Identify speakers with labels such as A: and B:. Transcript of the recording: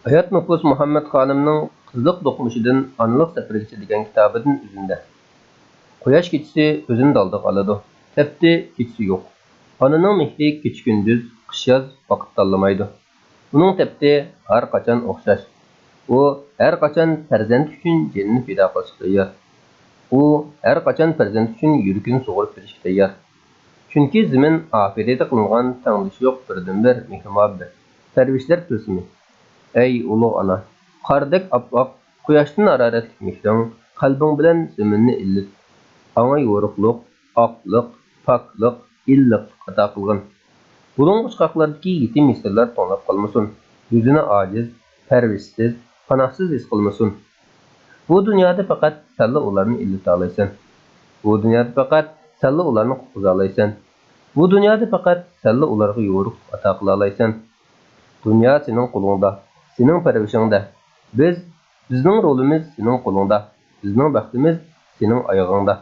A: Hayat Nufus Muhammad xonimning Qizliq do'qmushidan Anliq safargacha degan kitobidan o'zinde. Quyosh kechisi o'zini daldiq oladi. Tepdi kechisi yo'q. Onaning mehri kecha kunduz, qish yoz vaqt tanlamaydi. Uning tepdi har qachon o'xshash. U har qachon farzand uchun jinni fido qilishga tayyor. U har qachon farzand uchun yuragini sug'urib berishga tayyor. Chunki zamin oxirida qilingan tanglish yo'q birdan-bir mehr-muhabbat. Tarvishlar tilsimi. Ey ulug' ana, qardek oppoq, quyoshdan haroratli mehring, qalbing bilan zaminni illit. Аңа yo'riqliq, oqliq, pokliq, illiqlik ato qilgin. Bulunğuç qaqlardaki yetim misrlar to'nab qolmasin. O'zini ojiz, parvishsiz, panohsiz his qilmasin. Bu dunyoda faqat senla ularni illata olaysan. Bu dunyoda faqat senla ularni qutqiza olaysan. Bu dunyoda faqat senla ularga yo'riq ato qila olaysan. Dünya sening qo'lingda, sening parvishingda. Bizning rolimiz sening qo'lingda, bizning baxtimiz sening oyog'ingda.